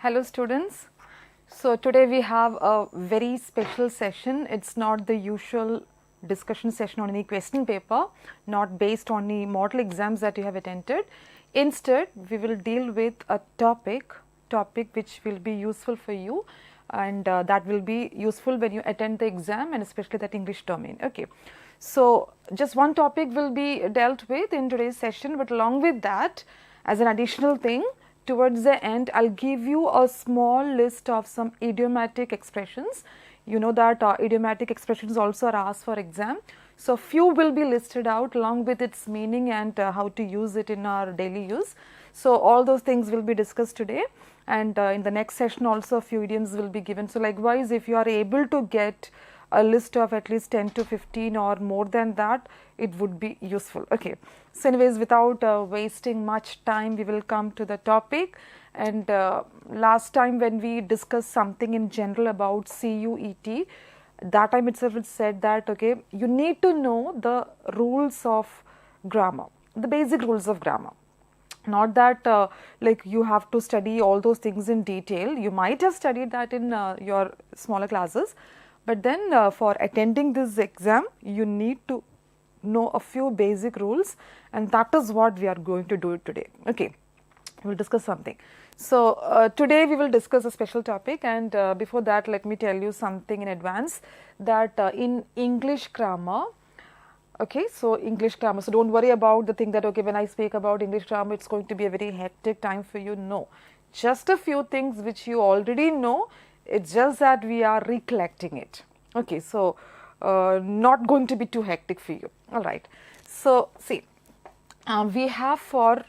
Hello students. So today we have a very special session. It's not the usual discussion session on any question paper, not based on the model exams that you have attended. Instead, we will deal with a topic which will be useful for you, and that will be useful when you attend the exam, and especially that English domain. Okay. So just one topic will be dealt with in today's session, but along with that, as an additional thing, towards the end, I'll give you a small list of some idiomatic expressions. You know that idiomatic expressions also are asked for exam. So few will be listed out along with its meaning and how to use it in our daily use. So all those things will be discussed today, and in the next session also a few idioms will be given. So likewise, if you are able to get a list of at least 10 to 15 or more than that, it would be useful. Okay. So anyways, without wasting much time, we will come to the topic. And last time when we discussed something in general about CUET, that time itself it said that, okay, you need to know the rules of grammar, the basic rules of grammar. Not that like you have to study all those things in detail. You might have studied that in your smaller classes. But then for attending this exam, you need to know a few basic rules, and that is what we are going to do today. Okay, we will discuss something. So today we will discuss a special topic, and before that let me tell you something in advance that in English grammar, okay, so English grammar, so don't worry about the thing that, okay, when I speak about English grammar, it's going to be a very hectic time for you. No, just a few things which you already know. It's just that we are recollecting it. Okay, so not going to be too hectic for you. All right. So see, we have for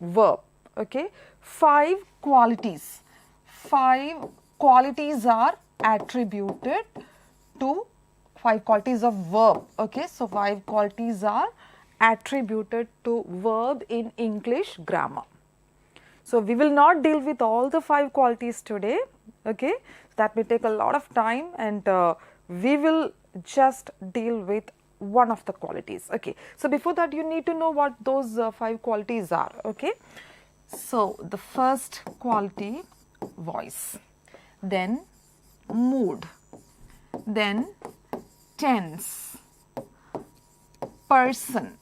verb, okay, 5 qualities. 5 qualities are attributed to 5 qualities of verb. Okay, so 5 qualities are attributed to verb in English grammar. So we will not deal with all the 5 qualities today. Okay, that may take a lot of time, and we will just deal with one of the qualities. Okay, so before that you need to know what those 5 qualities are. Okay, so the first quality, voice, then mood, then tense, person,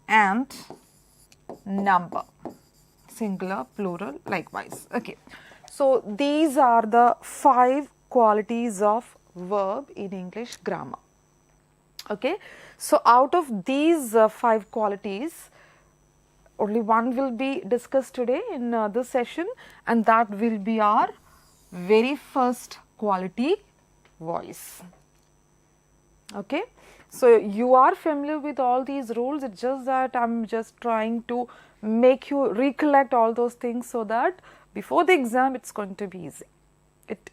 and number, singular, plural, likewise. Okay. So these are the 5 qualities of verb in English grammar. Okay. So out of these 5 qualities, only one will be discussed today in this session, and that will be our very first quality, voice. Okay. So you are familiar with all these rules. It's just that I'm just trying to make you recollect all those things so that before the exam it's going to be easy.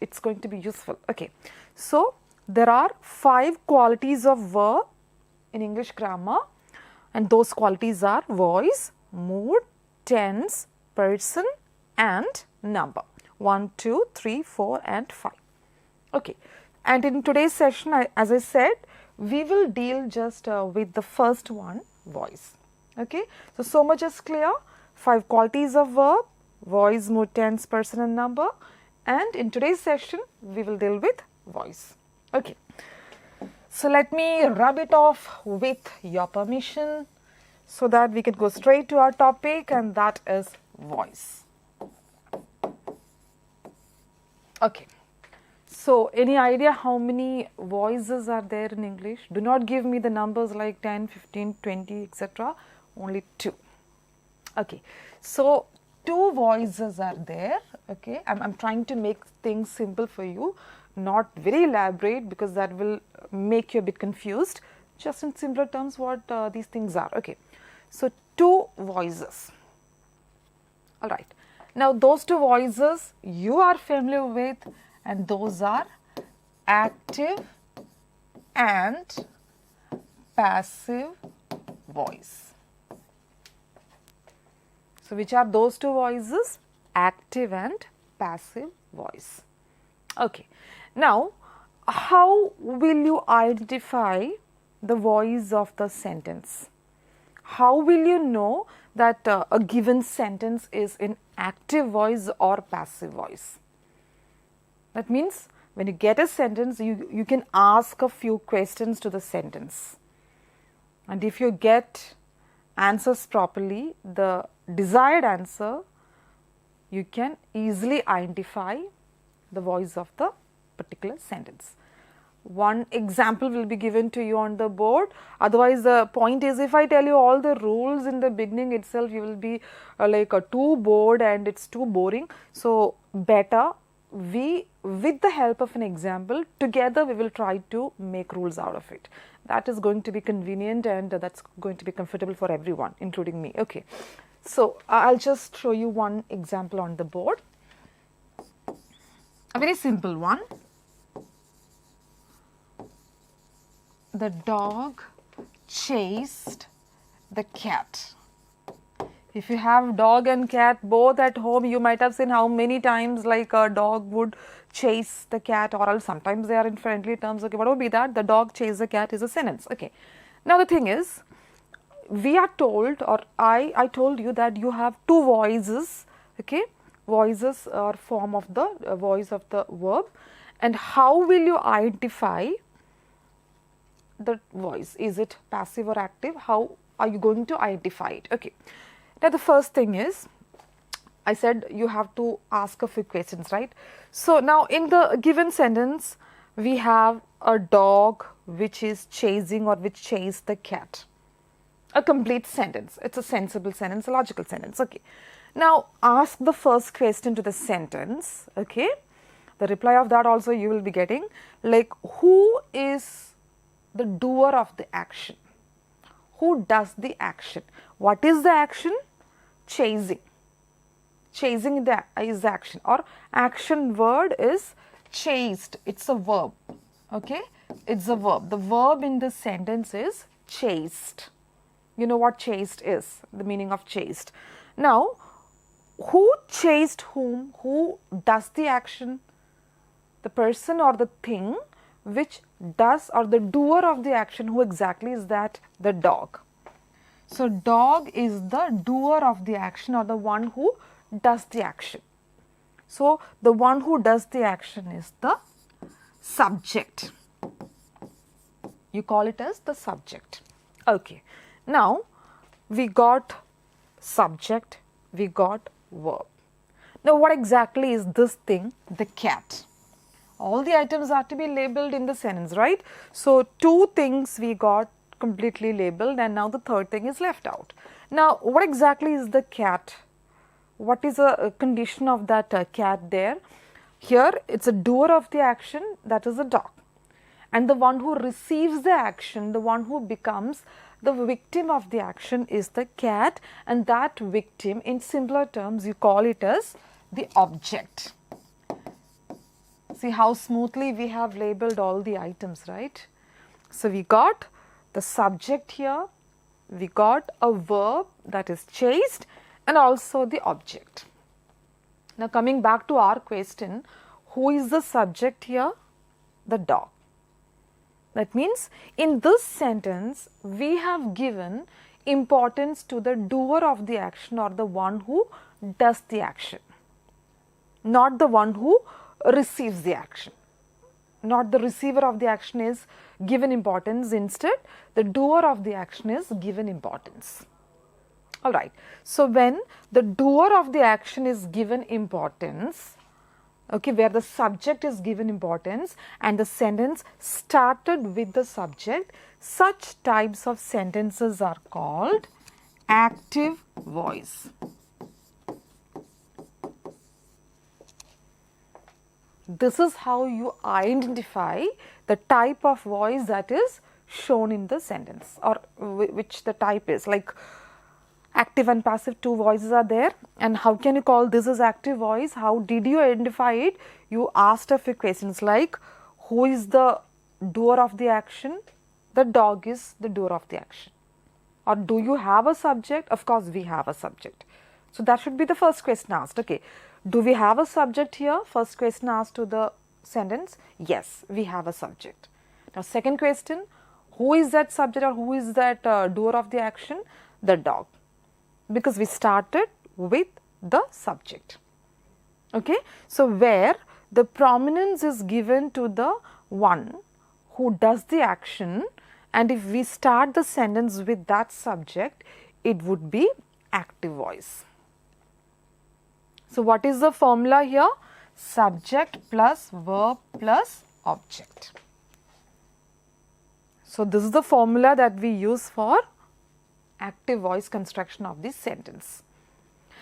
It's going to be useful. Okay. So there are 5 qualities of verb in English grammar, and those qualities are voice, mood, tense, person, and number. 1, 2, 3, 4, and 5. Okay. And in today's session, as I said, we will deal just with the first one, voice. Okay. So much is clear. 5 qualities of verb, voice, mood, tense, person, and number. And in today's session, we will deal with voice. Okay. So let me rub it off with your permission so that we can go straight to our topic, and that is voice. Okay. So any idea how many voices are there in English? Do not give me the numbers like 10, 15, 20, etc. Only 2. Okay. So 2 voices are there. Okay. I'm trying to make things simple for you, not very elaborate, because that will make you a bit confused. Just in simpler terms what these things are. Okay. So 2 voices. All right. Now those 2 voices you are familiar with, and those are active and passive voice. So which are those 2 voices? Active and passive voice. Okay. Now how will you identify the voice of the sentence? how will you know that a given sentence is in active voice or passive voice? That means when you get a sentence, you can ask a few questions to the sentence. And if you get answers properly, the desired answer, you can easily identify the voice of the particular sentence. One example will be given to you on the board. Otherwise, the point is, if I tell you all the rules in the beginning itself, you will be too bored and it's too boring. So, better with the help of an example, together we will try to make rules out of it. That is going to be convenient and that's going to be comfortable for everyone, including me. Okay. So, I'll just show you one example on the board. A very simple one. The dog chased the cat. If you have dog and cat both at home, you might have seen how many times like a dog would chase the cat, or else sometimes they are in friendly terms. Okay, what would be that? The dog chased the cat is a sentence. Okay. Now the thing is, we are told, or I told you that you have two voices. Okay, voices are form of the voice of the verb, and how will you identify the voice? Is it passive or active? How are you going to identify it? Okay. Now the first thing is, I said you have to ask a few questions, right? So now in the given sentence, we have a dog which is chasing or which chased the cat. A complete sentence. It's a sensible sentence, a logical sentence. Okay. Now ask the first question to the sentence. Okay. The reply of that also you will be getting, like, who is the doer of the action? Who does the action? What is the action? Chasing. Chasing is the action, or action word is chased. It's a verb. Okay, it's a verb. The verb in this sentence is chased. You know what chased is, the meaning of chased. Now, who chased whom? Who does the action? The person or the thing which does, or the doer of the action. Who exactly is that? The dog. So, dog is the doer of the action, or the one who does the action. So, the one who does the action is the subject. You call it as the subject. Okay. Now, we got subject, we got verb. Now, what exactly is this thing? The cat. All the items are to be labeled in the sentence, right? So, two things we got completely labeled, and now the third thing is left out. Now, what exactly is the cat? What is a condition of that cat there? Here, it's a doer of the action, that is a dog. And the one who receives the action, the one who becomes the victim of the action is the cat, and that victim, in simpler terms, you call it as the object. See how smoothly we have labeled all the items, right? So, we got the subject here, we got a verb that is chased, and also the object. Now, coming back to our question, who is the subject here? The dog. That means, in this sentence, we have given importance to the doer of the action, or the one who does the action, not the one who receives the action. Not the receiver of the action is given importance, instead the doer of the action is given importance. Alright, so when the doer of the action is given importance, okay, where the subject is given importance and the sentence started with the subject, such types of sentences are called active voice. This is how you identify the type of voice that is shown in the sentence, or which the type is. Like active and passive, two voices are there, and how can you call this as active voice? How did you identify it? You asked a few questions like, who is the doer of the action? The dog is the doer of the action. Or do you have a subject? Of course, we have a subject. So, that should be the first question asked. Okay. Do we have a subject here? First question asked to the sentence. Yes, we have a subject. Now, second question, who is that subject, or who is that doer of the action? the dog, because we started with the subject. Okay, so where the prominence is given to the one who does the action, and if we start the sentence with that subject, it would be active voice. So what is the formula here? Subject plus verb plus object. So this is the formula that we use for active voice construction of this sentence.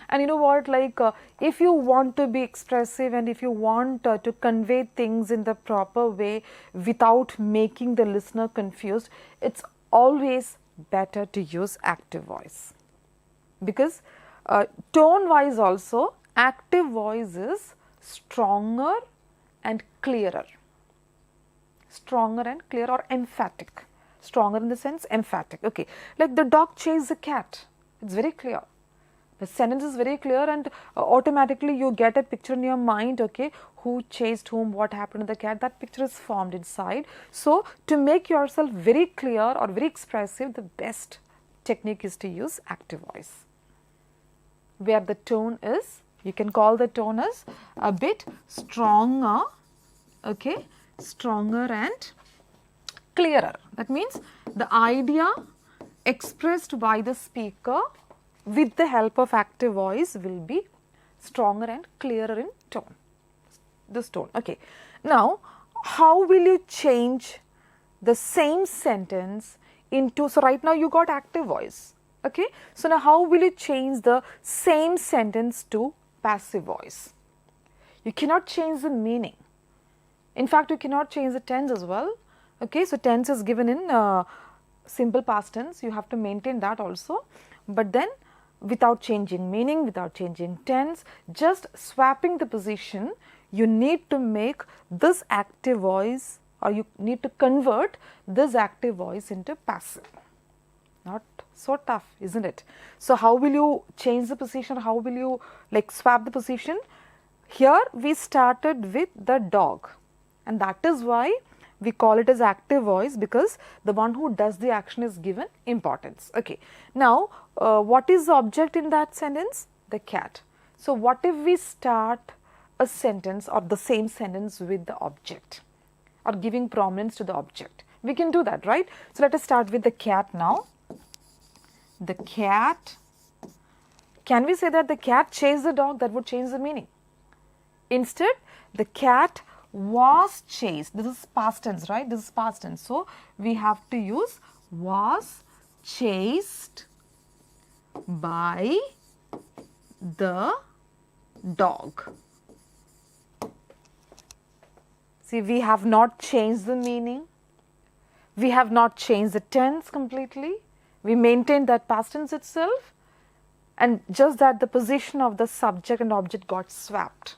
And you know what, like if you want to be expressive and if you want to convey things in the proper way without making the listener confused, it's always better to use active voice, because tone wise also active voice is stronger and clearer. Stronger and clear, or emphatic. Stronger in the sense emphatic. Okay, like the dog chased the cat. It's very clear. The sentence is very clear, and automatically you get a picture in your mind, okay, who chased whom, what happened to the cat, that picture is formed inside. So, to make yourself very clear or very expressive, the best technique is to use active voice, where the tone is, you can call the tone as a bit stronger, okay, stronger and clearer. That means the idea expressed by the speaker with the help of active voice will be stronger and clearer in tone, this tone. Okay. Now, how will you change the same sentence into, so right now you got active voice, okay. So now how will you change the same sentence to passive voice? You cannot change the meaning. In fact, you cannot change the tense as well, okay. So tense is given in simple past tense, you have to maintain that also, but then without changing meaning, without changing tense, just swapping the position, you need to make this active voice, or you need to convert this active voice into passive. Not so tough, isn't it? So how will you change the position? How will you like swap the position? Here we started with the dog, and that is why we call it as active voice, because the one who does the action is given importance. Okay. Now, what is the object in that sentence? The cat. So, what if we start a sentence or the same sentence with the object, or giving prominence to the object? We can do that, right? So, let us start with the cat now. The cat. Can we say that the cat chased the dog? That would change the meaning. Instead, the cat was chased. This is past tense, right? This is past tense. So, we have to use was chased by the dog. See, we have not changed the meaning. We have not changed the tense completely. We maintained that past tense itself, and just that the position of the subject and object got swapped.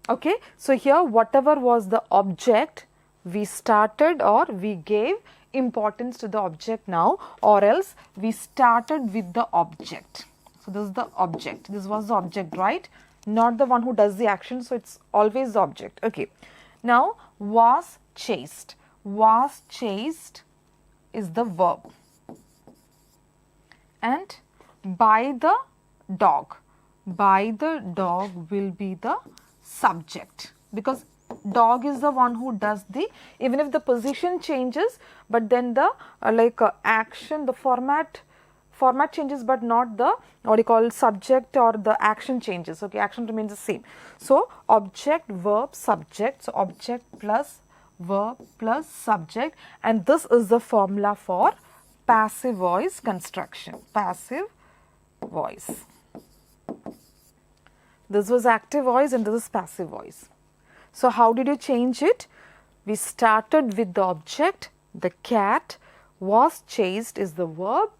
Okay, so here whatever was the object, we started or we gave importance to the object now, or else we started with the object. So this is the object, this was the object, right? Not the one who does the action, so it's always the object. Okay, now was chased. Was chased is the verb, and by the dog. By the dog will be the subject, because dog is the one who does the, even if the position changes, but then the action, the format changes, but not the what you call subject or the action changes. Okay, action remains the same. So object, verb, subject. So object plus verb plus subject, and this is the formula for passive voice construction. Passive voice. This was active voice and this is passive voice. So how did you change it? We started with the object, the cat, was chased is the verb,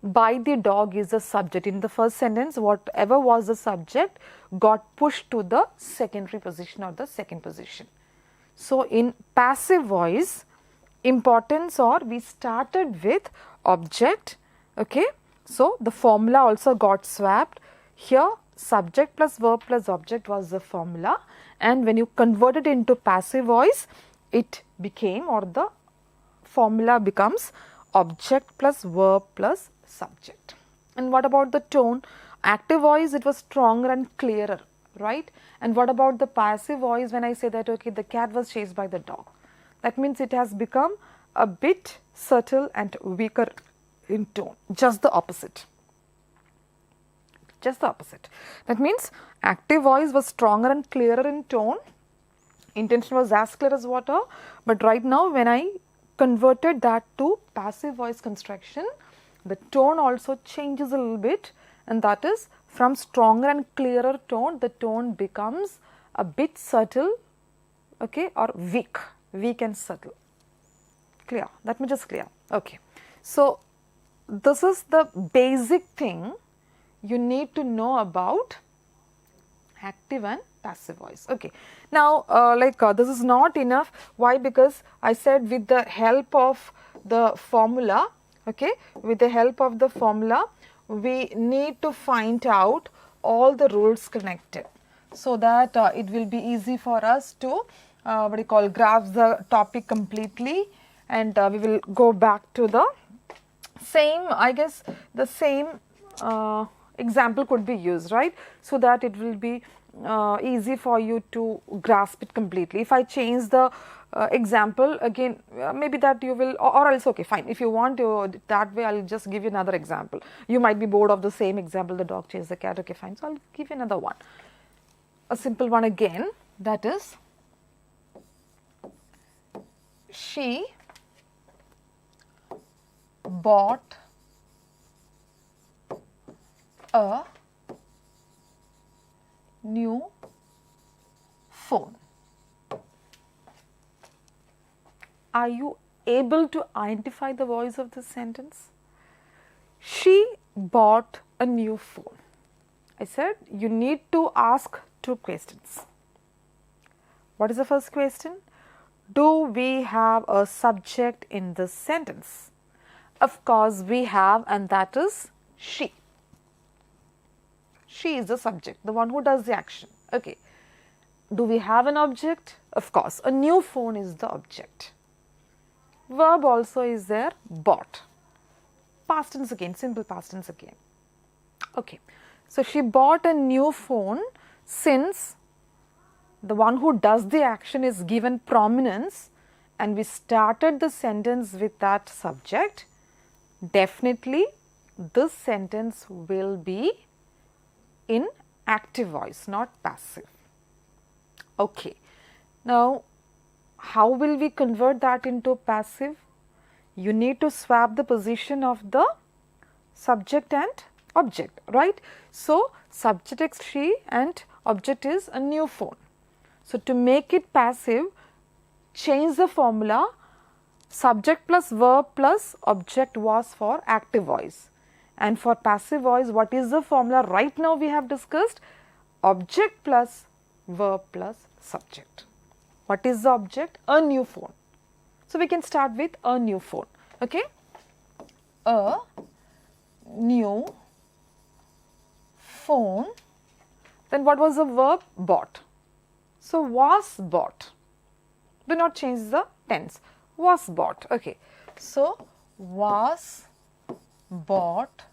by the dog is the subject. In the first sentence, whatever was the subject got pushed to the secondary position or the second position. So in passive voice, importance, or we started with object, okay. So the formula also got swapped. Here subject plus verb plus object was the formula, and when you convert it into passive voice, it became, or the formula becomes object plus verb plus subject. And what about the tone? Active voice, it was stronger and clearer, right? And what about the passive voice when I say that, okay, the cat was chased by the dog? That means it has become a bit subtle and weaker in tone, just the opposite. Just the opposite. That means active voice was stronger and clearer in tone. Intention was as clear as water. But right now when I converted that to passive voice construction, the tone also changes a little bit, and that is from stronger and clearer tone, the tone becomes a bit subtle, okay, or weak and subtle. Clear? That much is clear. Okay. So, this is the basic thing you need to know about active and passive voice. Okay. Now, this is not enough. Why? Because I said with the help of the formula, okay, with the help of the formula, we need to find out all the rules connected, so that it will be easy for us to grasp the topic completely, and we will go back to the same, I guess the same example could be used, right, so that it will be easy for you to grasp it completely. If I change the example again, maybe that you will, or else okay fine, if you want to that way, I will just give you another example. You might be bored of the same example, the dog chased the cat, okay fine, so I will give you another one, a simple one again, that is, she bought a new phone. Are you able to identify the voice of this sentence? She bought a new phone. I said you need to ask two questions. What is the first question? Do we have a subject in this sentence? Of course we have, and that is she. She is the subject, the one who does the action. Okay. Do we have an object? Of course, a new phone is the object. Verb also is there, bought. Past tense again, simple past tense again. Okay. So, she bought a new phone. Since the one who does the action is given prominence and we started the sentence with that subject, definitely this sentence will be in active voice, not passive. Okay. Now, how will we convert that into passive? You need to swap the position of the subject and object, right? So, subject is she and object is a new phone. So, to make it passive, change the formula. Subject plus verb plus object was for active voice. And for passive voice, what is the formula right now we have discussed? Object plus verb plus subject. What is the object? A new phone. So, we can start with a new phone. Okay. A new phone. Then what was the verb? Bought. So, was bought. Do not change the tense. Was bought. Okay. So, was bought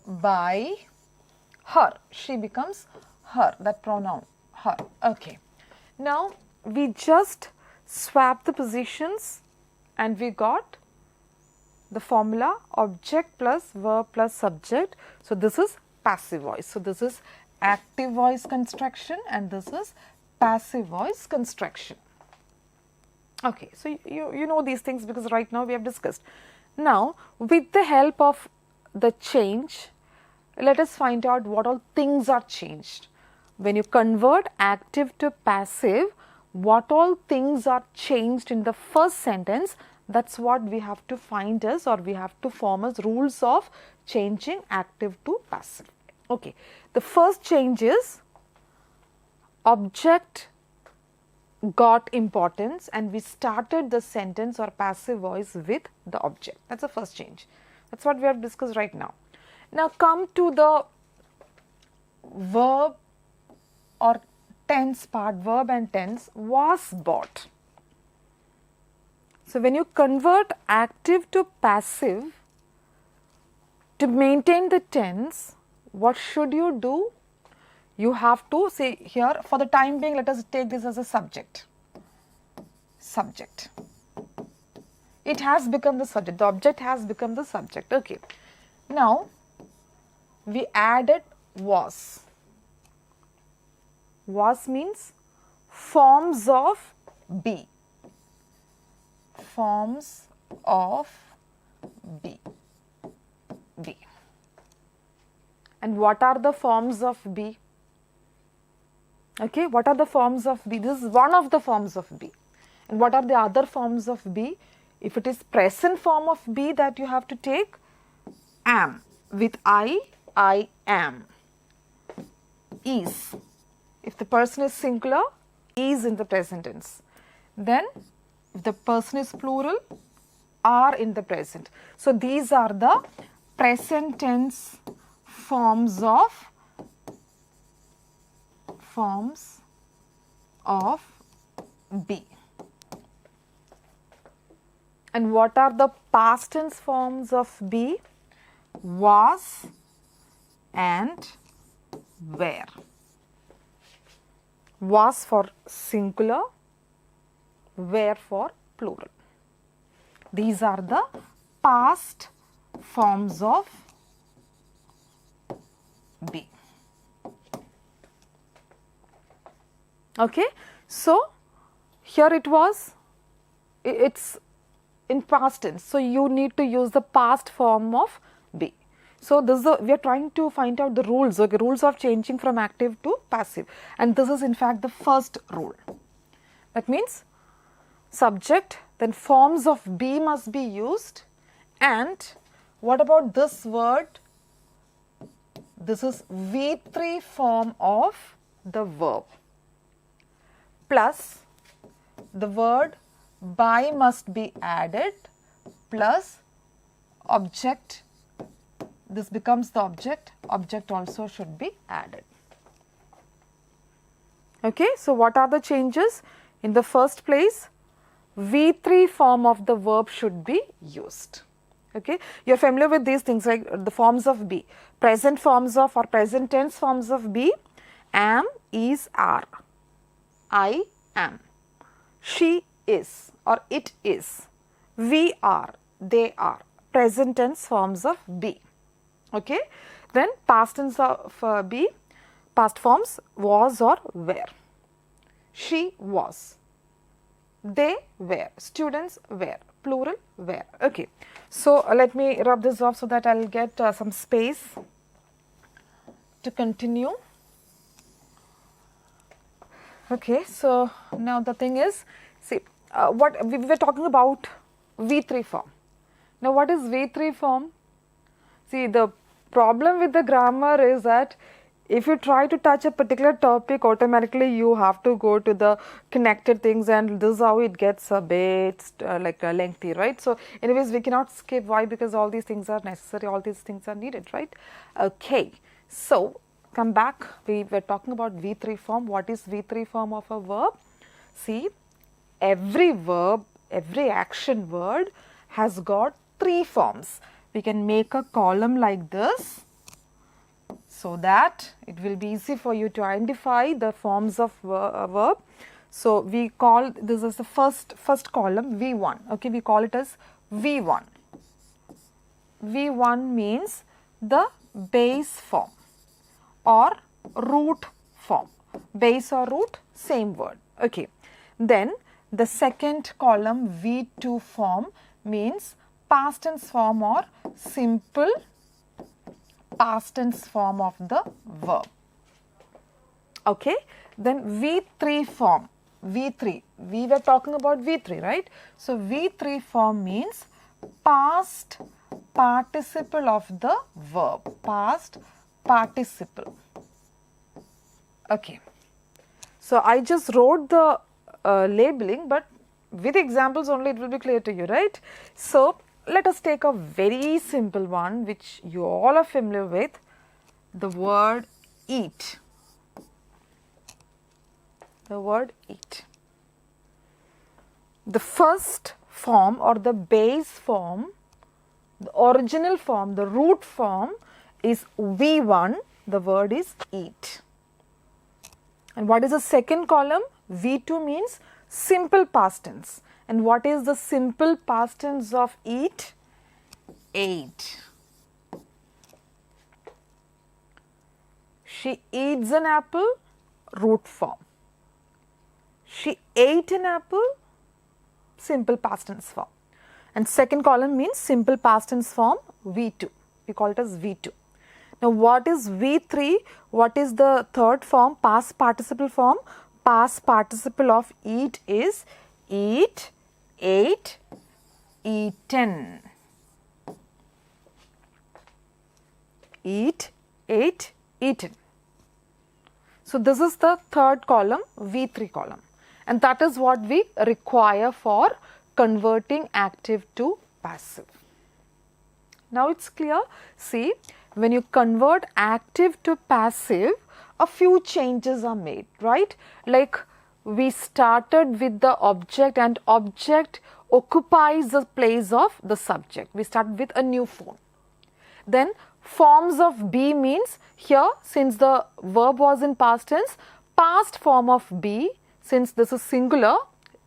by her. She becomes her, that pronoun, her. Okay. Now, we just swap the positions and we got the formula object plus verb plus subject. So, this is passive voice. So, this is active voice construction and this is passive voice construction. Okay. So, you know these things because right now we have discussed. Now, with the help of the change, let us find out what all things are changed. When you convert active to passive, what all things are changed in the first sentence, that is what we have to find as, or we have to form as rules of changing active to passive. Okay. The first change is object got importance and we started the sentence or passive voice with the object. That is the first change. That is what we have discussed right now. Now, come to the verb or tense part, verb and tense. Was bought. So when you convert active to passive, to maintain the tense, what should you do? You have to say here, for the time being, let us take this as a subject. Subject. It has become the subject. The object has become the subject. Okay. Now, we added was. Was means forms of be. Forms of be. Be. And what are the forms of be? Okay, what are the forms of be? This is one of the forms of be. And what are the other forms of be? If it is present form of be that you have to take, am with I am. Is. If the person is singular, is in the present tense. Then, if the person is plural, are in the present. So, these are the present tense forms of be. And what are the past tense forms of be? Was and were. Was for singular, were for plural. These are the past forms of be. Okay, so here it's in past tense, so you need to use the past form of be. So this is we are trying to find out the rules, okay, rules of changing from active to passive, and this is in fact the first rule. That means subject, then forms of be must be used, and what about this word? This is V3 form of the verb, plus the word by must be added, plus object. This becomes the object. Object also should be added. Okay, so what are the changes? In the first place, V3 form of the verb should be used. Okay, you are familiar with these things like the forms of be. Present forms of or present tense forms of be: am, is, are. I am. She is or it is. We are, they are. Present tense forms of be. Okay, then past tense of be, past forms was or were. She was, they were, students were, plural were. Okay, so let me rub this off so that I will get some space to continue. Okay, so now the thing is, see, what we were talking about V3 form. Now, what is V3 form? See, the problem with the grammar is that if you try to touch a particular topic, automatically you have to go to the connected things, and this is how it gets a bit lengthy, right? So, anyways, we cannot skip. Why? Because all these things are necessary, all these things are needed, right? Okay, so come back. We were talking about V3 form. What is V3 form of a verb? See, every verb, every action word has got 3 forms. We can make a column like this so that it will be easy for you to identify the forms of verb. So, we call this as the first column V1. Okay, we call it as V1. V1 means the base form or root form. Base or root, same word. Okay. Then the second column V2 form means past tense form or simple past tense form of the verb. Okay. Then V3 form, V3, we were talking about V3, right? So, V3 form means past participle of the verb, past participle. Okay. So, I just wrote the labeling, but with examples only it will be clear to you, right? So, let us take a very simple one which you all are familiar with, the word eat. The word eat. The first form or the base form, the original form, the root form is V1, the word is eat. And what is the second column? V2 means simple past tense. And what is the simple past tense of eat? Ate. She eats an apple, root form. She ate an apple, simple past tense form. And second column means simple past tense form, V2. We call it as V2. Now, what is V3? What is the third form, past participle form? Past participle of eat is eat, ate, eaten. Eat, ate, eaten. So, this is the third column, V3 column, and that is what we require for converting active to passive. Now, it is clear. See, when you convert active to passive, a few changes are made, right? Like we started with the object and object occupies the place of the subject. We start with a new form. Then forms of be means here, since the verb was in past tense, past form of be, since this is singular,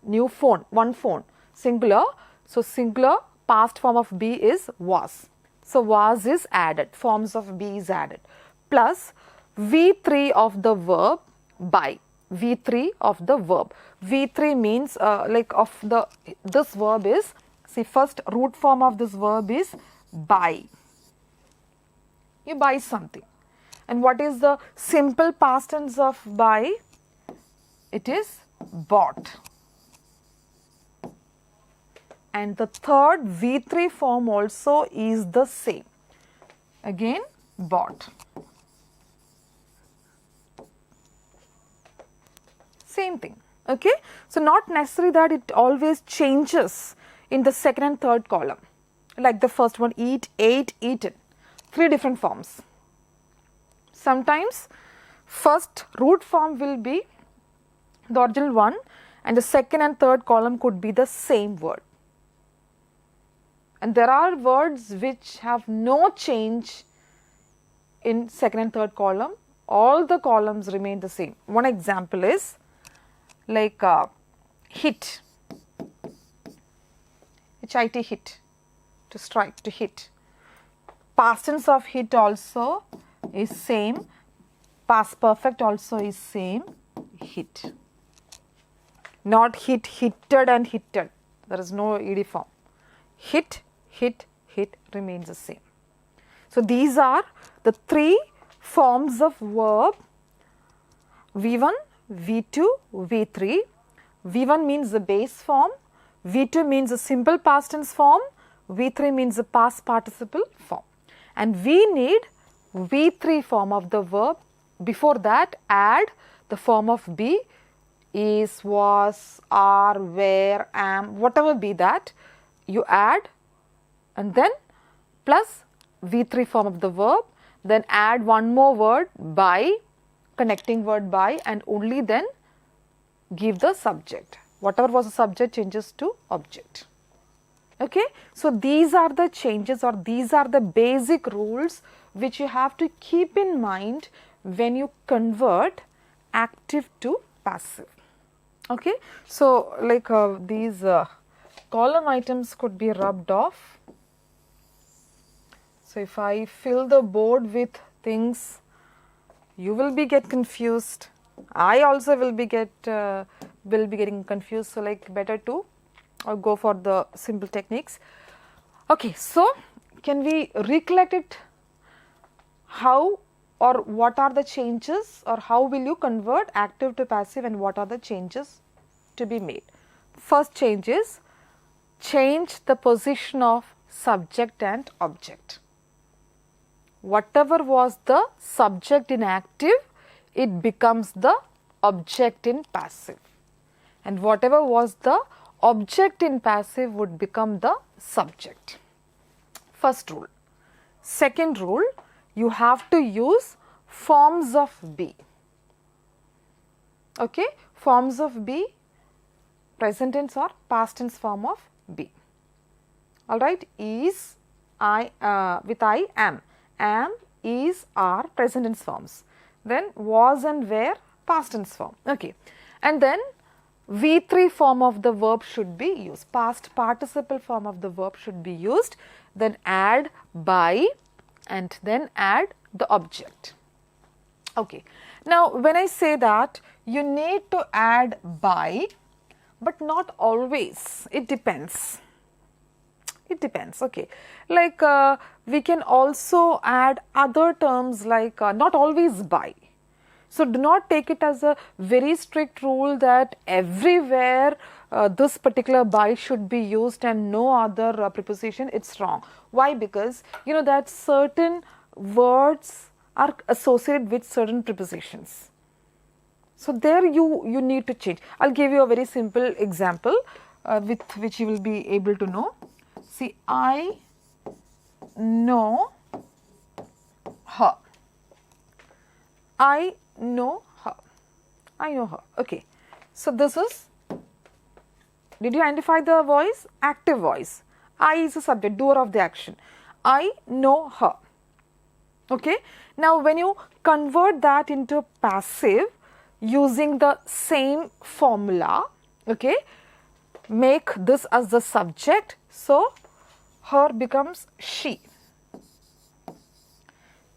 new phone, one phone, singular. So, singular past form of be is was. So, was is added, forms of be is added, plus V3 of the verb by, V3 of the verb. V3 means like of the, this verb is, see, first root form of this verb is buy. You buy something. And what is the simple past tense of buy? It is bought. And the third V3 form also is the same. Again, bought. Same thing. Okay. So, not necessary that it always changes in the second and third column. Like the first one, eat, ate, eaten. 3 different forms. Sometimes first root form will be the original one and the second and third column could be the same word. And there are words which have no change in second and third column. All the columns remain the same. One example is like hit, HIT, hit, to strike, to hit. Past tense of hit also is same, past perfect also is same, hit. Not hit, hitted and hitted, there is no ed form. Hit, hit, hit remains the same. So, these are the 3 forms of verb, V1, V2, V3. V1 means the base form, V2 means the simple past tense form, V3 means the past participle form. And we need V3 form of the verb. Before that, add the form of be, is, was, are, were, am, whatever be that, you add and then plus V3 form of the verb, then add one more word by, connecting word by, and only then give the subject. Whatever was the subject changes to object. Okay. So, these are the changes or these are the basic rules which you have to keep in mind when you convert active to passive. Okay. So, like these column items could be rubbed off. So, if I fill the board with things, you will get confused. I also will be getting confused. So, like better to go for the simple techniques. Okay, so can we recollect it? How or what are the changes or how will you convert active to passive and what are the changes to be made? First change is change the position of subject and object. Whatever was the subject in active, it becomes the object in passive, and whatever was the object in passive would become the subject. First rule. Second rule, you have to use forms of be. Okay, forms of be, present tense or past tense form of B. Alright, is, I, with I, am, is, are present tense forms. Then was and were past tense form. Okay, and then V3 form of the verb should be used, past participle form of the verb should be used, then add by and then add the object. Okay, now when I say that you need to add by, but not always, it depends. It depends, okay. Like we can also add other terms like not always by. So, do not take it as a very strict rule that everywhere this particular by should be used and no other preposition, it is wrong. Why? Because you know that certain words are associated with certain prepositions. So, there you need to change. I will give you a very simple example with which you will be able to know. See, I know her. I know her. I know her. Okay. So, this is, did you identify the voice? Active voice. I is the subject, doer of the action. I know her. Okay. Now, when you convert that into passive using the same formula, okay, make this as the subject. So, her becomes she.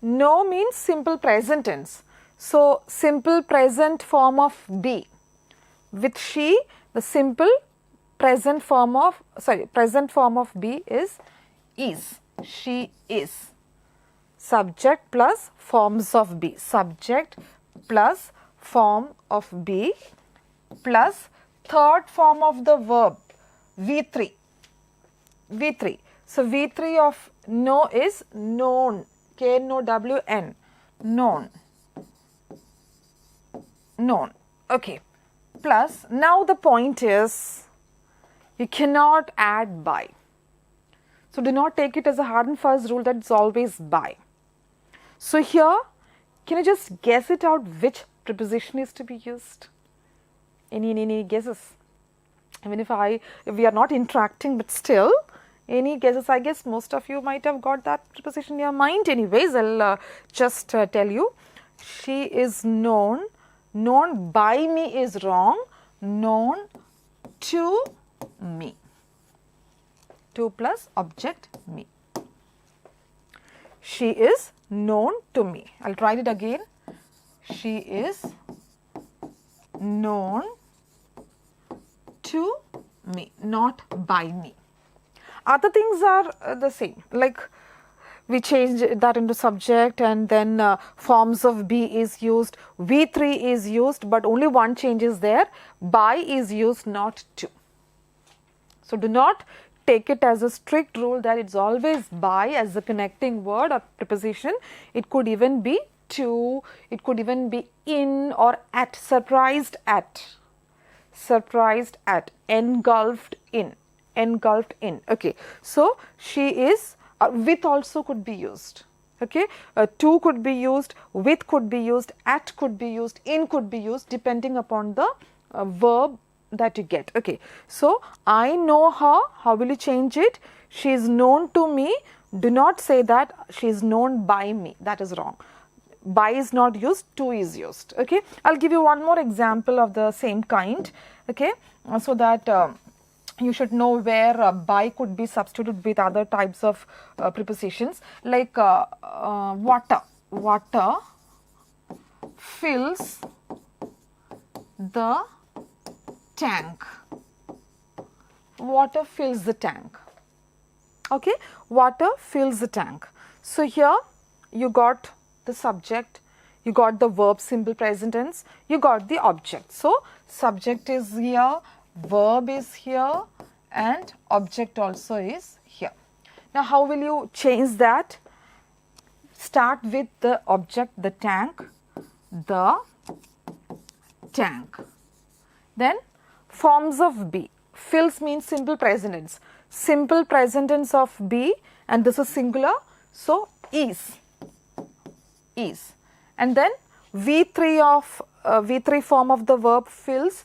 Know means simple present tense. So, simple present form of be. With she, the simple present form of, present form of be is. She is. Subject plus forms of be. Subject plus form of be plus third form of the verb V3. V3. So, V3 of know is known. K-N-O-W-N. Known. Known. Okay. Plus, now the point is, you cannot add by. So, do not take it as a hard and fast rule that it's always by. So, here, can you just guess it out which preposition is to be used? Any guesses? Even if we are not interacting, but still, any guesses? I guess most of you might have got that preposition in your mind. Anyways, I'll just tell you. She is known. Known by me is wrong. Known to me. To plus object me. She is known to me. I'll write it again. She is known to me, not by me. Other things are the same, like we change that into subject and then forms of be is used, V3 is used, but only one change is there, by is used, not to. So, do not take it as a strict rule that it's always by as the connecting word or preposition. It could even be to, it could even be in or at, surprised at, engulfed in. Engulfed in. Okay. So, she is, with also could be used. Okay. To could be used, with could be used, at could be used, in could be used depending upon the verb that you get. Okay. So, I know her. How will you change it? She is known to me. Do not say that she is known by me. That is wrong. By is not used, to is used. Okay. I'll give you one more example of the same kind. Okay. So that you should know where by could be substituted with other types of prepositions, like water. Water fills the tank. Water fills the tank. Okay, water fills the tank. So, here you got the subject, you got the verb simple present tense, you got the object. So, subject is here, verb is here and object also is here. Now, how will you change that? Start with the object, the tank, then forms of be. Fills means simple present tense. Simple present tense of be, and this is singular. So, is. And then V3 of V3 form of the verb fills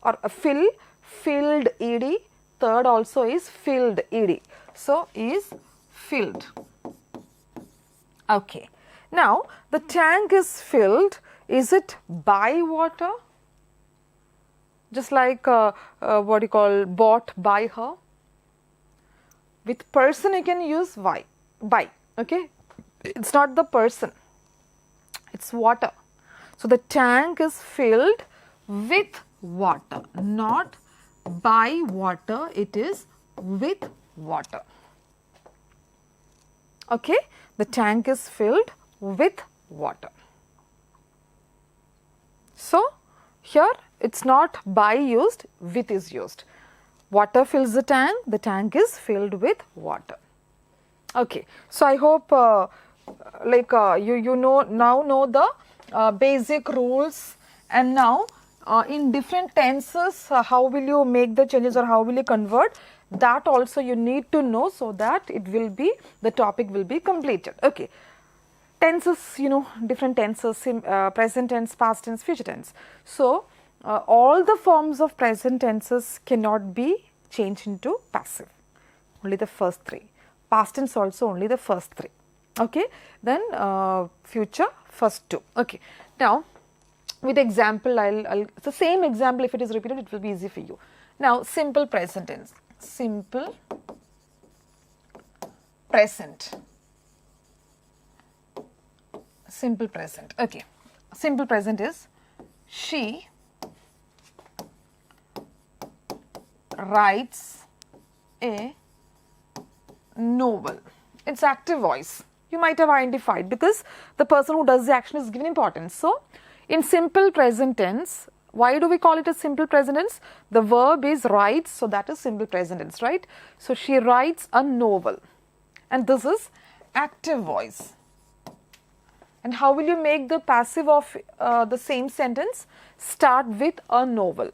or fill, filled ed, third also is filled, ed. So, is filled. Okay. Now, the tank is filled. Is it by water? Just like what you call bought by her. With person you can use by. Okay. It's not the person. It's water. So, the tank is filled with water, not by water, it is with water. Okay, the tank is filled with water. So, here it is not by used, with is used. Water fills the tank is filled with water. Okay, so I hope you know the basic rules, and now in different tenses how will you make the changes or how will you convert, that also you need to know, so that it will be, the topic will be completed. Okay, tenses, you know, different tenses, present tense, past tense, future tense. So all the forms of present tenses cannot be changed into passive, only the first three. Past tense also only the first three. Okay, then future first two. Okay, now with example, it's the same example. If it is repeated, it will be easy for you. Now, simple present tense. Simple present. Simple present. Okay. Simple present is she writes a novel. It's active voice. You might have identified because the person who does the action is given importance. So, in simple present tense, why do we call it a simple present tense? The verb is writes, so that is simple present tense, right? So, she writes a novel, and this is active voice. And how will you make the passive of the same sentence? Start with a novel.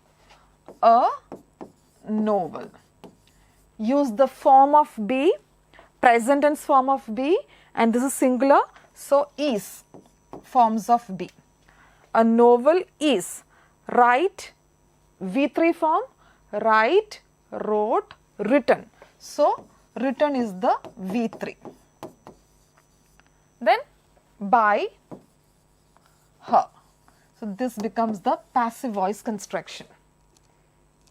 A novel. Use the form of be, present tense form of be, and this is singular, so is, forms of be. A novel is. Write, V3 form, write, wrote, written. So, written is the V3. Then, by her. So, this becomes the passive voice construction.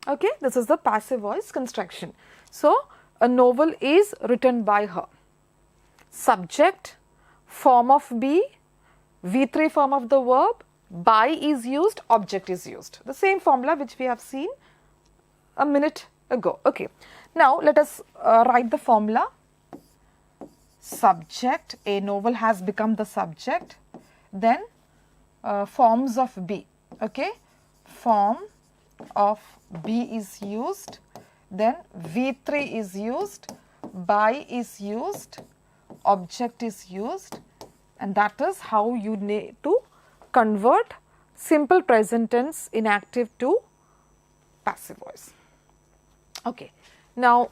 Okay, this is the passive voice construction. So, a novel is written by her. Subject, form of be, V3 form of the verb, by is used, object is used. The same formula which we have seen a minute ago. Okay. Now, let us write the formula. Subject, a novel has become the subject. Then, forms of be. Okay. Form of be is used. Then, V3 is used. By is used. Object is used. And that is how you need to convert simple present tense in active to passive voice. Okay. Now,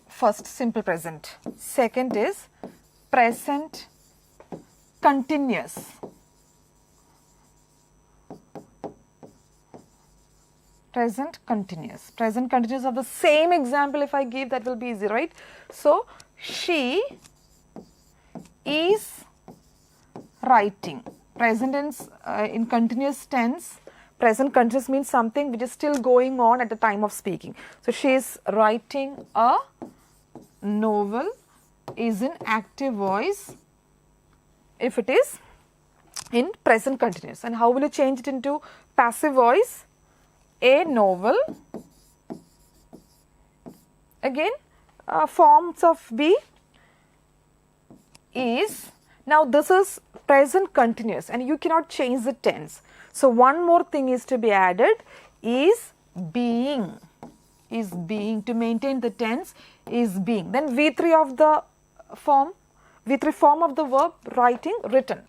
first simple present. Second is present continuous. Present continuous. Present continuous of the same example if I give, that will be easy, right? So, she is writing. Present tense in continuous tense, present continuous means something which is still going on at the time of speaking. So, she is writing a novel is in active voice if it is in present continuous. And how will you change it into passive voice? A novel, again forms of be is. Now, this is present continuous and you cannot change the tense. So, one more thing is to be added, is being. Is being, to maintain the tense, is being. Then V3 of the form, V3 form of the verb, writing, written.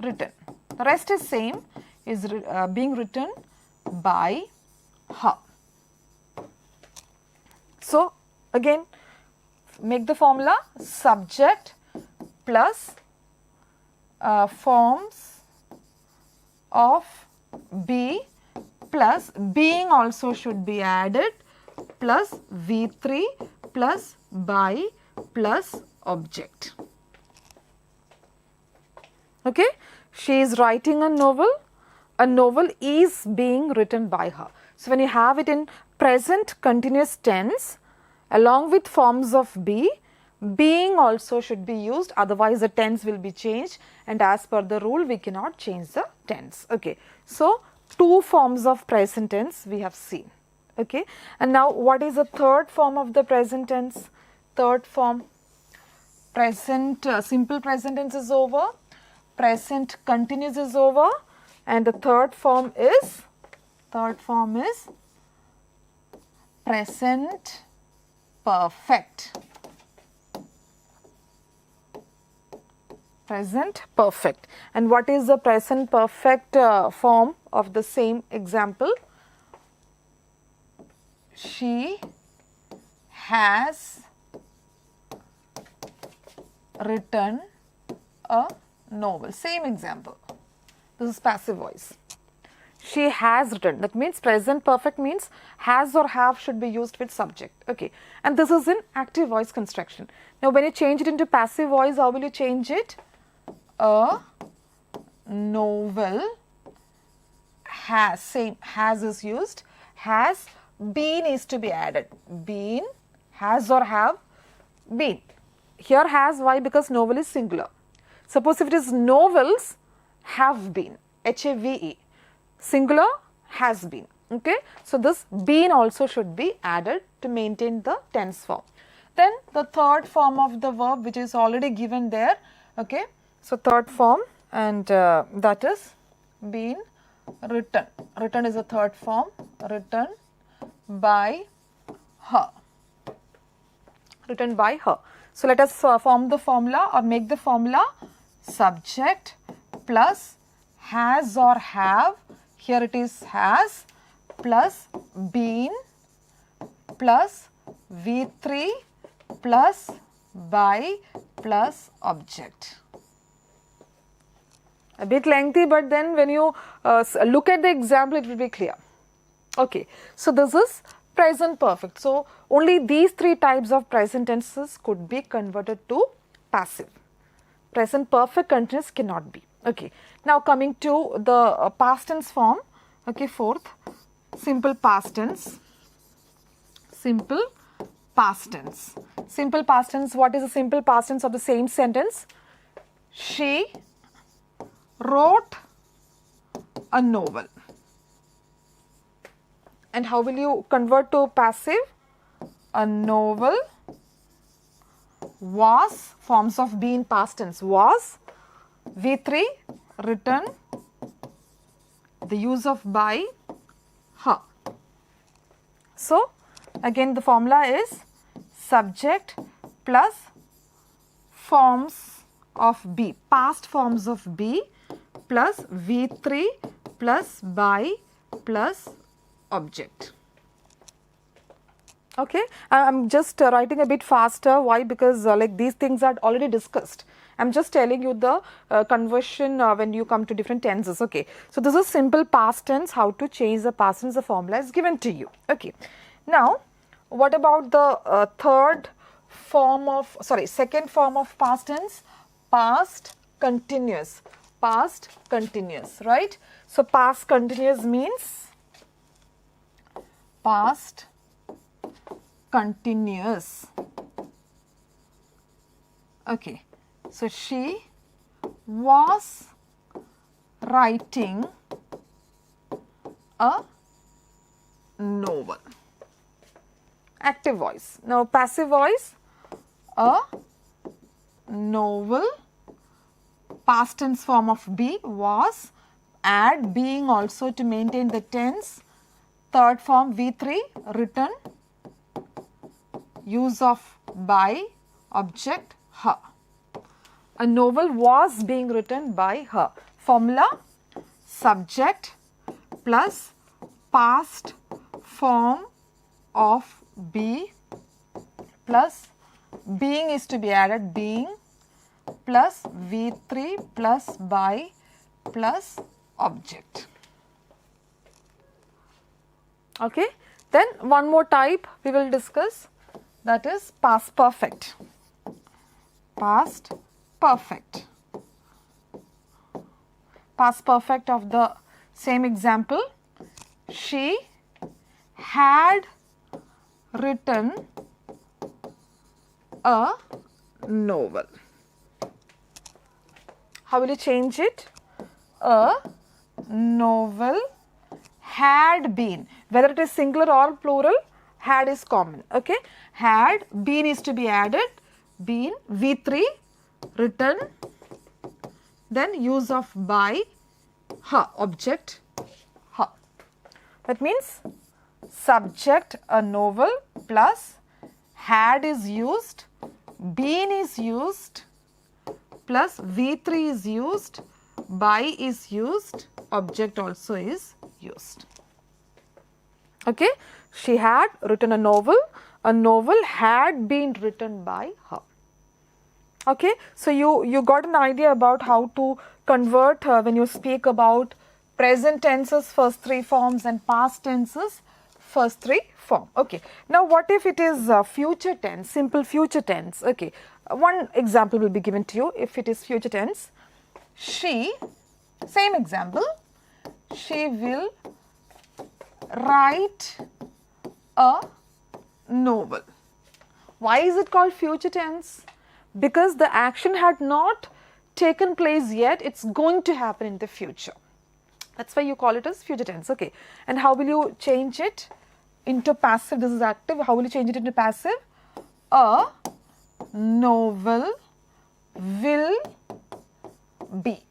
Written. The rest is same, is being written by her. So, again make the formula subject plus forms of be plus being also should be added plus V3 plus by plus object. Okay, she is writing a novel. A novel is being written by her. So when you have it in present continuous tense along with forms of be, being also should be used, otherwise the tense will be changed, and as per the rule we cannot change the tense. Okay, so two forms of present tense we have seen. Okay, and now what is the third form of the present tense? Third form, present simple present tense is over, present continuous is over, and the third form is present perfect. Present perfect. And what is the present perfect form of the same example? She has written a novel. Same example. This is passive voice. She has written. That means present perfect means has or have should be used with subject. Okay. And this is in active voice construction. Now when you change it into passive voice, how will you change it? A novel has, same, has is used, has been is to be added, been, has or have been. Here has, why? Because novel is singular. Suppose if it is novels have been, H-A-V-E, singular has been. Okay, so this been also should be added to maintain the tense form. Then the third form of the verb which is already given there. Okay, so third form, and that is been written. Written is the third form, written by her. Written by her. So let us form the formula or make the formula. Subject plus has or have, here it is has, plus been plus V3 plus by plus object. A bit lengthy, but then when you look at the example it will be clear. Okay, so this is present perfect. So only these three types of present tenses could be converted to passive. Present perfect continuous cannot be. Okay, now coming to the past tense form. Okay, fourth, simple past tense. Simple past tense. Simple past tense, what is the simple past tense of the same sentence? She wrote a novel. And how will you convert to passive? A novel was, forms of be in past tense, was, V3 written, the use of by, her. So again the formula is subject plus forms of be, past forms of be plus V3 plus by plus object. Okay, I am just writing a bit faster. Why? Because like these things are already discussed. I am just telling you the conversion when you come to different tenses. Okay, so this is simple past tense. How to change the past tense? The formula is given to you. Okay, now what about the second form of past tense? Past continuous. Past continuous, right? So past continuous means past continuous. Okay, so she was writing a novel. Active voice. Now passive voice, a novel, past tense form of be, was, add being also to maintain the tense. Third form V3 written, use of by, object her. A novel was being written by her. Formula subject plus past form of be plus being is to be added, being plus V3 plus by plus object. Okay, Then one more type we will discuss, that is past perfect. Past perfect. Past perfect of the same example. She had written a novel. How will you change it? A novel had been. Whether it is singular or plural, had is common. Okay. Had, been is to be added. Been, V3, written, then use of by, her, object, her. That means subject a novel plus had is used, been is used, plus V3 is used, by is used, object also is used. Okay. She had written a novel had been written by her. Okay. So, you got an idea about how to convert when you speak about present tenses first three forms and past tenses first three form. Okay. Now, what if it is future tense, simple future tense? Okay. One example will be given to you. If it is future tense, she, same example, she will write a novel. Why is it called future tense? Because the action had not taken place yet, it's going to happen in the future. That's why you call it as future tense. Okay. And how will you change it into passive? This is active. How will you change it into passive? A novel will be.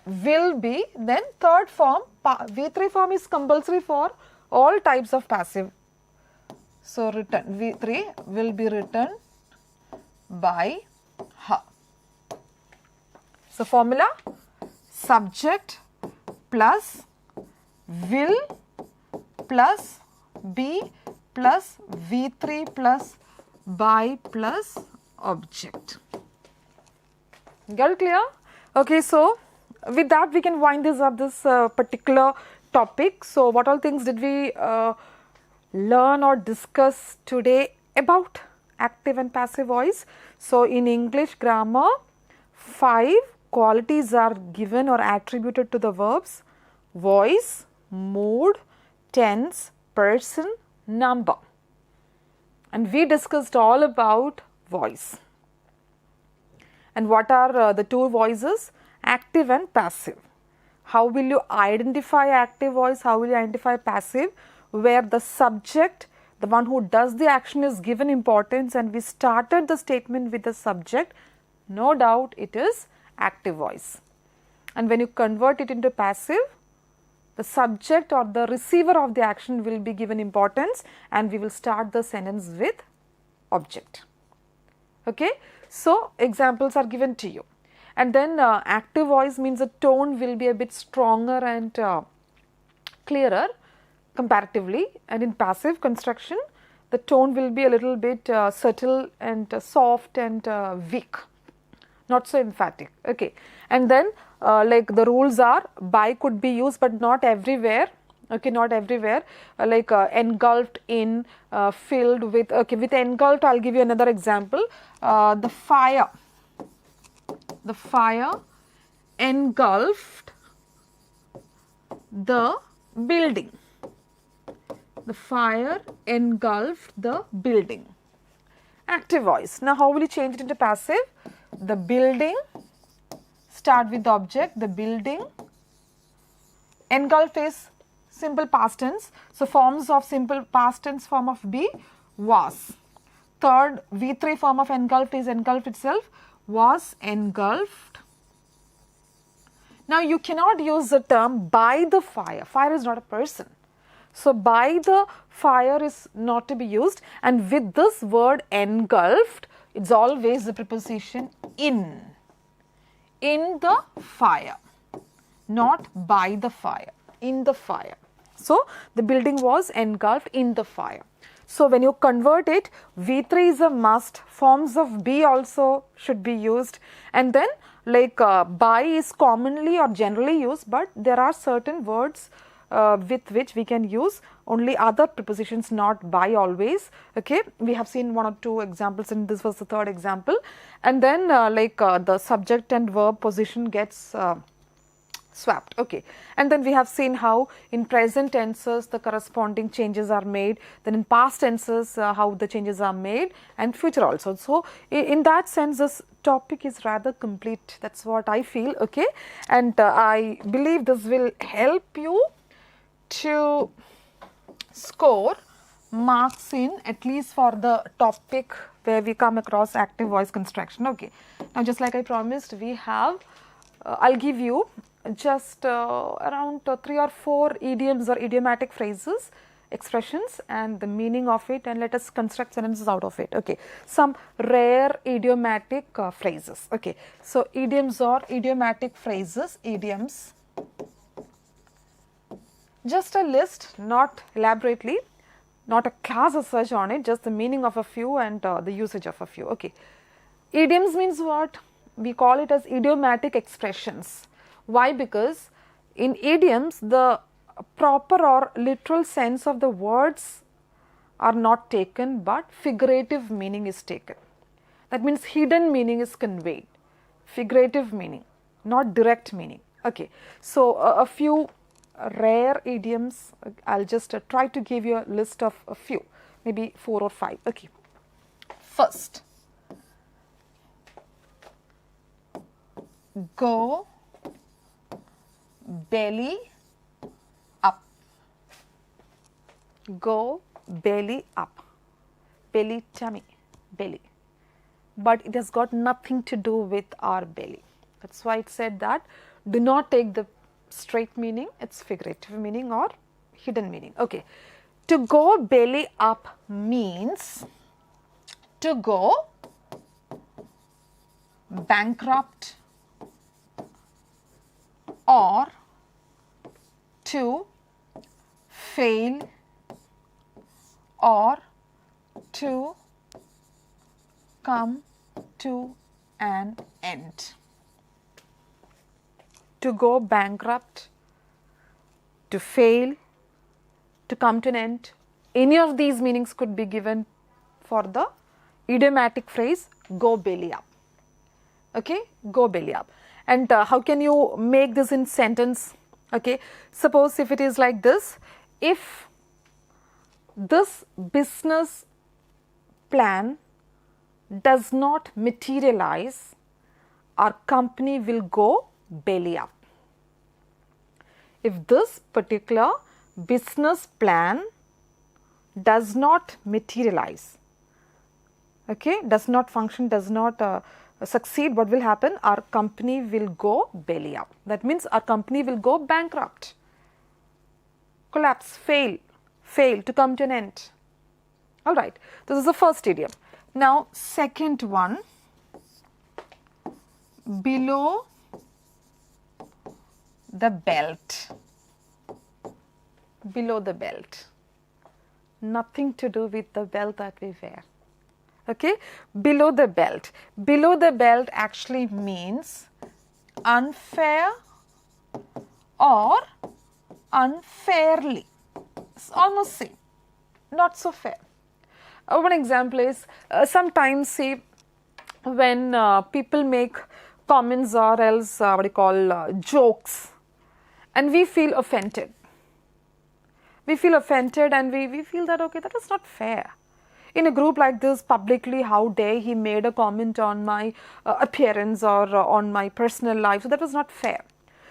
Will be. Then third form, V3 form is compulsory for all types of passive. So, written, V3 will be written by her. So, formula, subject plus will plus be plus V3 plus by plus object. Got it clear? Okay, so with that we can wind this up, this particular topic. So, what all things did we learn or discuss today about active and passive voice? So, in English grammar, 5 qualities are given or attributed to the verbs: voice, mood, tense, person, number. And we discussed all about voice. And what are the two voices? Active and passive. How will you identify active voice? How will you identify passive? Where the subject, the one who does the action, is given importance, and we started the statement with the subject, no doubt it is active voice. And when you convert it into passive, the subject or the receiver of the action will be given importance, and we will start the sentence with object. Okay. So, examples are given to you. And then active voice means the tone will be a bit stronger and clearer comparatively, and in passive construction the tone will be a little bit subtle and soft and weak, not so emphatic. Okay. And then like the rules are, by could be used but not everywhere. Okay, not everywhere, like engulfed in, filled with. Okay, with engulfed I will give you another example. The fire engulfed the building. The fire engulfed the building. Active voice. Now, how will you change it into passive? The building, start with the object, the building. Engulf is simple past tense. So, forms of simple past tense form of be, was. Third, V3 form of engulfed is engulfed itself, was engulfed. Now, you cannot use the term by the fire. Fire is not a person. So, by the fire is not to be used, and with this word engulfed, it is always the preposition in the fire, not by the fire, in the fire. So, the building was engulfed in the fire. So, when you convert it, V3 is a must, forms of be also should be used, and then like by is commonly or generally used, but there are certain words with which we can use only other prepositions, not by always. Okay, we have seen 1 or 2 examples, and this was the third example. And then the subject and verb position gets swapped. Okay, and then we have seen how in present tenses the corresponding changes are made, then in past tenses how the changes are made, and future also. So in that sense this topic is rather complete, that's what I feel. Okay, and I believe this will help you to score marks in at least for the topic where we come across active voice construction. Okay, now just like I promised, we have I'll give you just around 3 or 4 idioms or idiomatic phrases, expressions, and the meaning of it, and let us construct sentences out of it. Okay, some rare idiomatic phrases. Okay, so idioms or idiomatic phrases, idioms, just a list, not elaborately, not a class as such on it, just the meaning of a few and the usage of a few. Okay, idioms means what? We call it as idiomatic expressions. Why? Because in idioms the proper or literal sense of the words are not taken, but figurative meaning is taken. That means hidden meaning is conveyed, figurative meaning, not direct meaning. Okay, so a few rare idioms, I'll just try to give you a list of a few, maybe 4 or 5. Okay, first, go belly up. Go belly up. Belly, tummy, belly. But it has got nothing to do with our belly. That's why it said that do not take the straight meaning, it's figurative meaning or hidden meaning. Okay, to go belly up means to go bankrupt or to fail or to come to an end. To go bankrupt, to fail, to come to an end. Any of these meanings could be given for the idiomatic phrase go belly up. Okay, go belly up. And how can you make this in sentence? Okay, suppose if it is like this, if this business plan does not materialize, our company will go belly up. If this particular business plan does not materialize, okay, does not function, does not succeed, what will happen? Our company will go belly up. That means our company will go bankrupt, collapse, fail, to come to an end. All right, this is the first idiom. Now, second one, below the belt. Below the belt. Nothing to do with the belt that we wear. Okay, below the belt. Below the belt actually means unfair or unfairly. It's almost same, not so fair. One example is sometimes see when people make comments or else jokes, and we feel offended. We feel offended and we feel that okay, that is not fair. In a group like this, publicly, how dare he made a comment on my appearance or on my personal life. So that was not fair.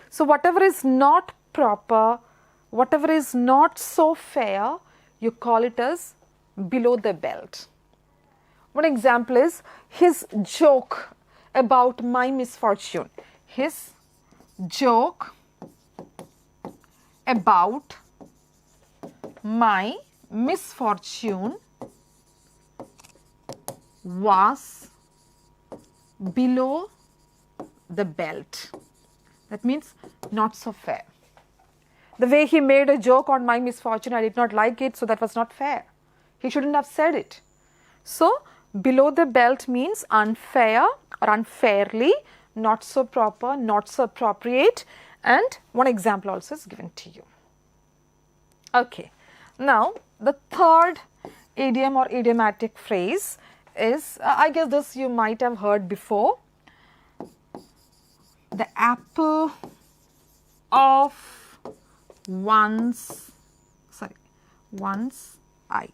So whatever is not proper, whatever is not so fair, you call it as below the belt. One example is his joke about my misfortune. His joke about my misfortune was below the belt. That means not so fair. The way he made a joke on my misfortune, I did not like it, so that was not fair. He shouldn't have said it. So, below the belt means unfair or unfairly, not so proper, not so appropriate, and one example also is given to you. Okay. Now, the third idiom or idiomatic phrase is, I guess this you might have heard before, the apple of one's eye. One's eye.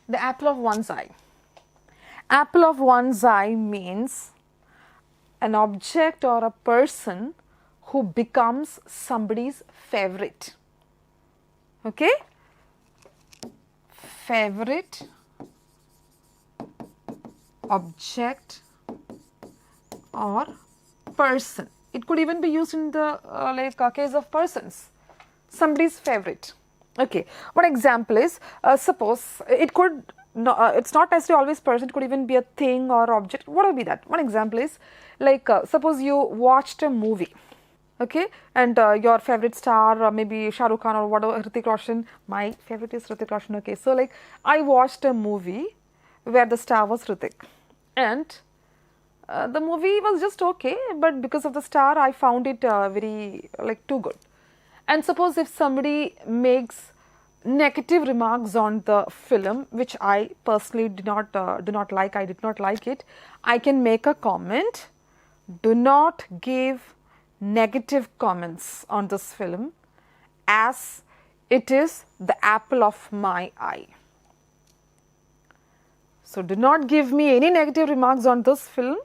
The apple of one's eye. Apple of one's eye means an object or a person who becomes somebody's favorite. Okay? Favorite object or person. It could even be used in the case of persons. Somebody's favorite. Okay. One example is, suppose it could, it's not necessarily always person, it could even be a thing or object. What would be that? One example is, suppose you watched a movie. Okay, and your favorite star, maybe Shah Rukh Khan or whatever, Hrithik Roshan. My favorite is Hrithik Roshan. Okay, so I watched a movie where the star was Hrithik, and the movie was just okay, but because of the star, I found it very too good. And suppose if somebody makes negative remarks on the film, which I personally do not like, I did not like it, I can make a comment. Do not give negative comments on this film, as it is the apple of my eye. So do not give me any negative remarks on this film,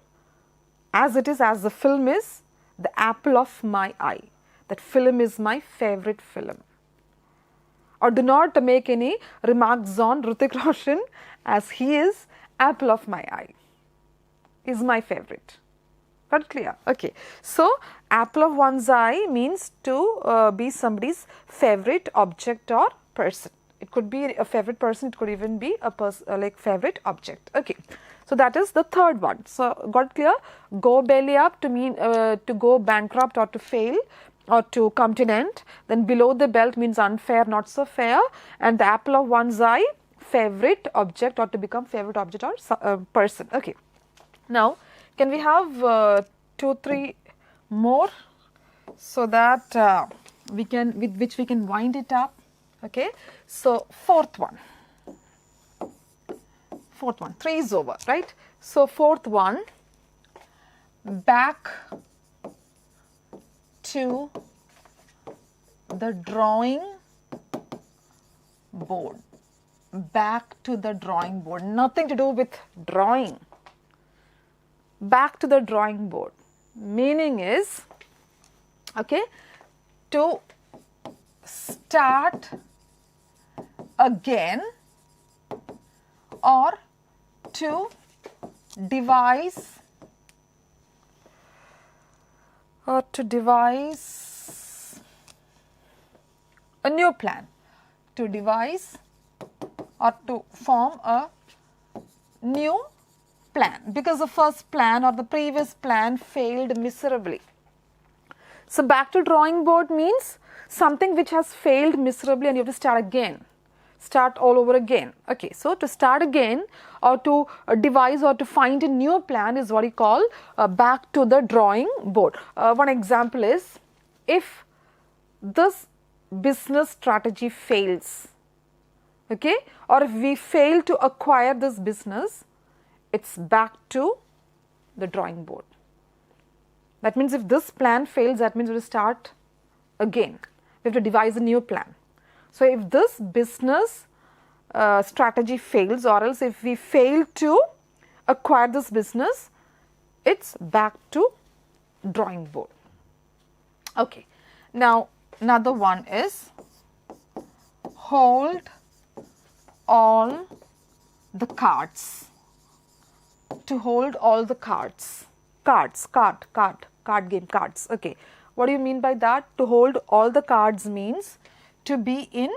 as the film is the apple of my eye. That film is my favorite film. Or do not make any remarks on Hrithik Roshan, as he is apple of my eye, is my favorite. Got clear? Okay. So, apple of one's eye means to be somebody's favorite object or person. It could be a favorite person, it could even be a favorite object. Okay. So, that is the third one. So, got clear? Go belly up to mean to go bankrupt or to fail or to come to an end. Then below the belt means unfair, not so fair. And the apple of one's eye, favorite object or to become favorite object or person. Okay. Now, can we have 2-3 more so that we can, with which we can wind it up? Okay. So, fourth one, 3 is over, right? So, fourth one, back to the drawing board. Back to the drawing board, nothing to do with drawing. Back to the drawing board, meaning is, okay, to start again or to devise a new plan, to devise or to form a new plan, because the first plan or the previous plan failed miserably. So, back to drawing board means something which has failed miserably and you have to start again, start all over again. Okay, so to start again or to devise or to find a new plan is what you call back to the drawing board. One example is, if this business strategy fails, okay, or if we fail to acquire this business, it's back to the drawing board. That means if this plan fails, that means we will start again. We have to devise a new plan. So, if this business strategy fails, or else if we fail to acquire this business, it's back to drawing board. Okay. Now, another one is hold all the cards. To hold all the cards. Card game, cards. Okay. What do you mean by that? To hold all the cards means to be in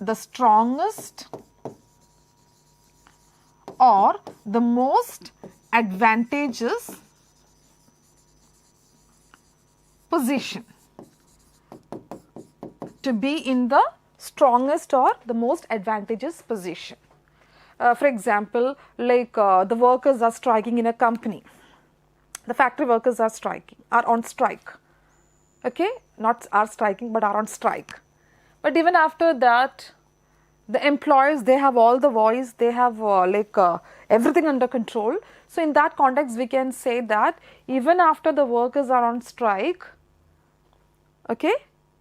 the strongest or the most advantageous position. To be in the strongest or the most advantageous position. For example, like the workers are striking in a company. The factory workers are on strike. Okay, not are striking but are on strike. But even after that, the employers, they have all the voice, they have everything under control. So in that context, we can say that even after the workers are on strike, okay,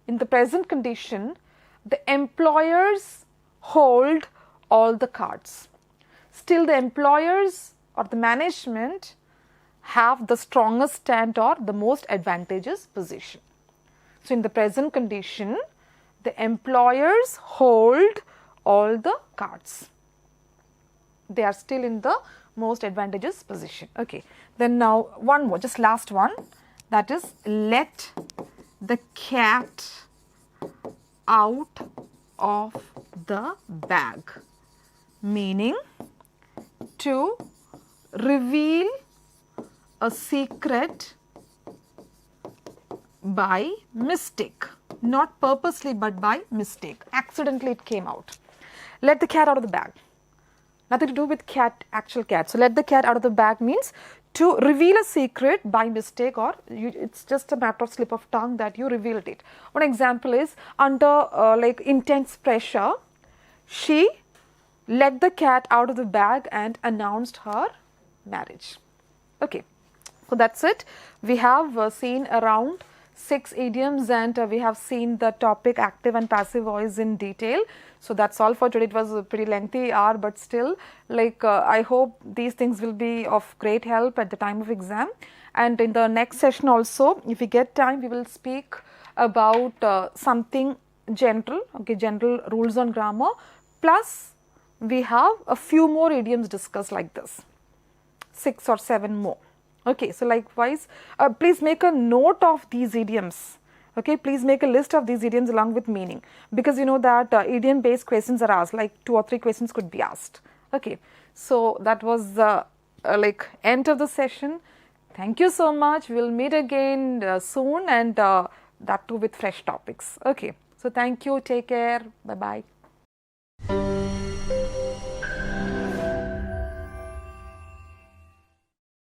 in the present condition, the employers hold all the cards. Still the employers or the management have the strongest stand or the most advantageous position. So in the present condition, the employers hold all the cards. They are still in the most advantageous position. Okay. Then now one more, just last one, that is let the cat out of the bag, meaning to reveal a secret by mistake, not purposely but by mistake, accidentally it came out. Let the cat out of the bag, nothing to do with cat, actual cat. So let the cat out of the bag means to reveal a secret by mistake, or it's just a matter of slip of tongue that you revealed it. One example is under like intense pressure, she let the cat out of the bag and announced her marriage. Okay, so that's it. We have seen around 6 idioms and we have seen the topic active and passive voice in detail. So that's all for today. It was a pretty lengthy hour, but still, like I hope these things will be of great help at the time of exam. And in the next session also, if we get time, we will speak about something general, okay, general rules on grammar, plus we have a few more idioms discussed like this, 6 or 7 more. Okay, so likewise, please make a note of these idioms. Okay, please make a list of these idioms along with meaning, because you know that idiom based questions are asked, like 2 or 3 questions could be asked. Okay, so that was the like end of the session. Thank you so much. We will meet again soon, and that too with fresh topics. Okay, so thank you. Take care. Bye bye.